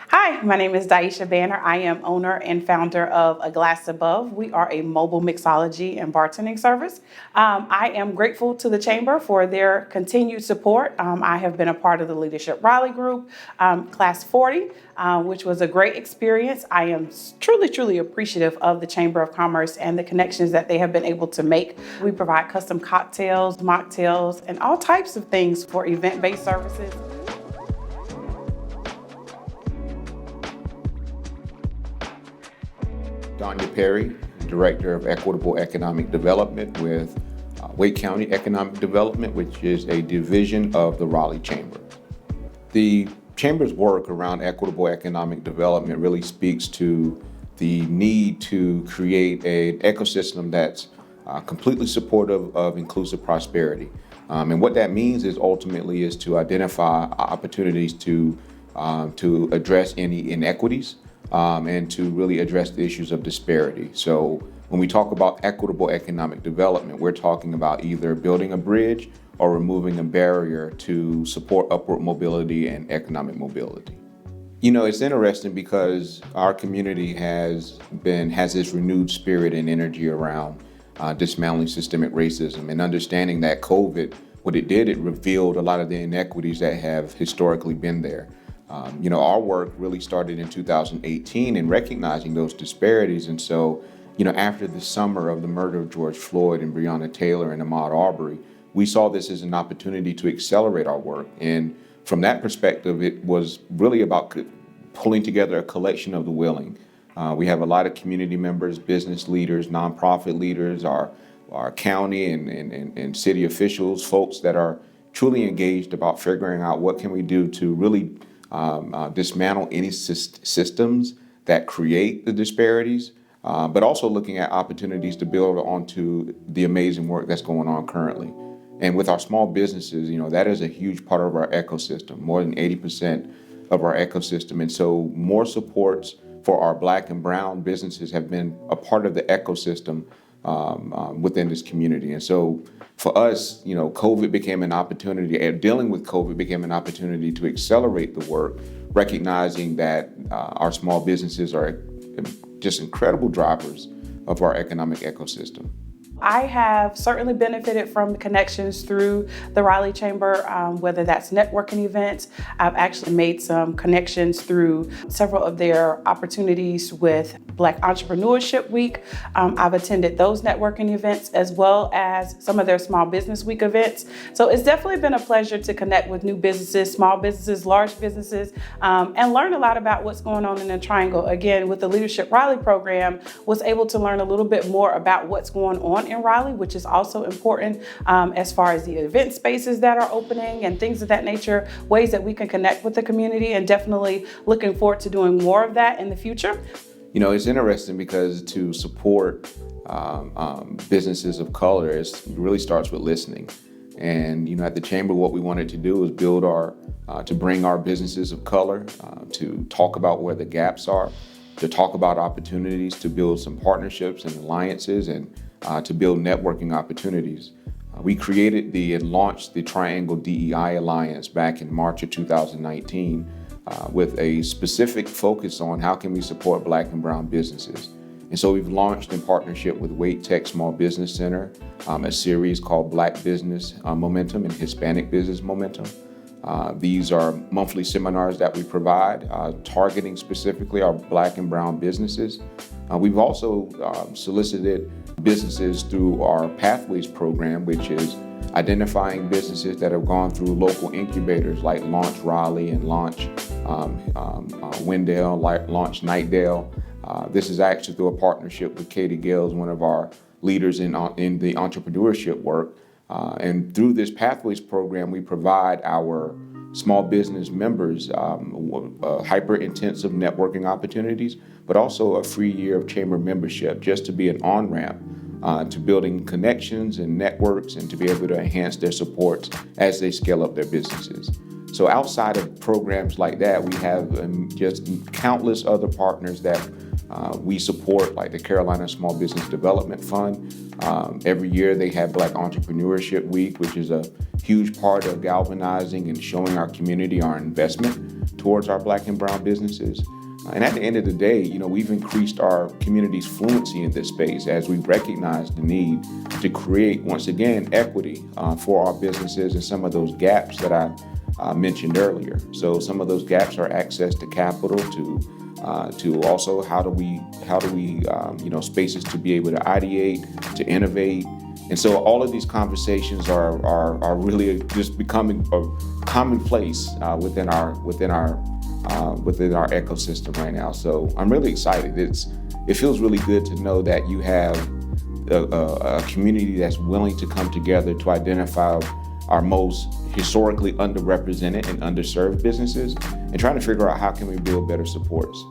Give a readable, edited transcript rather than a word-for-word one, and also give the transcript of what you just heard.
Hi, my name is Daisha Banner. I am owner and founder of A Glass Above. We are a mobile mixology and bartending service. I am grateful to the Chamber for their continued support. I have been a part of the Leadership Raleigh group, Class 40, which was a great experience. I am truly appreciative of the Chamber of Commerce and the connections that they have been able to make. We provide custom cocktails, mocktails, and all types of things for event-based services. Danya Perry, Director of Equitable Economic Development with Wake County Economic Development, which is a division of the Raleigh Chamber. The Chamber's work around equitable economic development really speaks to the need to create an ecosystem that's completely supportive of inclusive prosperity. And what that means is ultimately is to identify opportunities to address any inequities and to really address the issues of disparity. So when we talk about equitable economic development, we're talking about either building a bridge or removing a barrier to support upward mobility and economic mobility. You know, it's interesting because our community has this renewed spirit and energy around dismantling systemic racism and understanding that COVID, what it did, it revealed a lot of the inequities that have historically been there. Our work really started in 2018 in recognizing those disparities. And so, after the summer of the murder of George Floyd and Breonna Taylor and Ahmaud Arbery, we saw this as an opportunity to accelerate our work. And from that perspective, it was really about pulling together a collection of the willing. We have a lot of community members, business leaders, nonprofit leaders, our county and city officials, folks that are truly engaged about figuring out what can we do to really dismantle any systems that create the disparities, but also looking at opportunities to build onto the amazing work that's going on currently. And with our small businesses, that is a huge part of our ecosystem, more than 80% of our ecosystem. And so more supports for our Black and brown businesses have been a part of the ecosystem within this community. And so for us, COVID became an opportunity, dealing with COVID became an opportunity to accelerate the work, recognizing that our small businesses are just incredible drivers of our economic ecosystem. I have certainly benefited from the connections through the Raleigh Chamber, whether that's networking events. I've actually made some connections through several of their opportunities with Black Entrepreneurship Week. I've attended those networking events as well as some of their Small Business Week events. So it's definitely been a pleasure to connect with new businesses, small businesses, large businesses, and learn a lot about what's going on in the Triangle. Again, with the Leadership Raleigh program, was able to learn a little bit more about what's going on in Raleigh, which is also important as far as the event spaces that are opening and things of that nature, ways that we can connect with the community, and definitely looking forward to doing more of that in the future. It's interesting because to support businesses of color, it really starts with listening. And, at the Chamber, what we wanted to do is to bring our businesses of color, to talk about where the gaps are, to talk about opportunities, to build some partnerships and alliances, and to build networking opportunities. We created and launched the Triangle DEI Alliance back in March of 2019 with a specific focus on how can we support Black and brown businesses. And so we've launched in partnership with Wake Tech Small Business Center, a series called Black Business Momentum and Hispanic Business Momentum. These are monthly seminars that we provide, targeting specifically our Black and brown businesses. We've also solicited businesses through our Pathways program, which is identifying businesses that have gone through local incubators like Launch Raleigh and Launch Wendell, Launch Nightdale. This is actually through a partnership with Katie Gales, one of our leaders in the entrepreneurship work. And through this Pathways program, we provide our small business members hyper-intensive networking opportunities, but also a free year of chamber membership just to be an on-ramp to building connections and networks and to be able to enhance their supports as they scale up their businesses. So outside of programs like that, we have just countless other partners that We support like the Carolina Small Business Development Fund. Every year they have Black Entrepreneurship Week, which is a huge part of galvanizing and showing our community our investment towards our Black and brown businesses. And at the end of the day, we've increased our community's fluency in this space as we recognize the need to create, once again, equity for our businesses and some of those gaps that I mentioned earlier. So some of those gaps are access to capital, to also how do we spaces to be able to ideate, to innovate. And so all of these conversations are really just becoming a commonplace within our ecosystem right now. So I'm really excited. It feels really good to know that you have a community that's willing to come together to identify our most historically underrepresented and underserved businesses and trying to figure out how can we build better supports.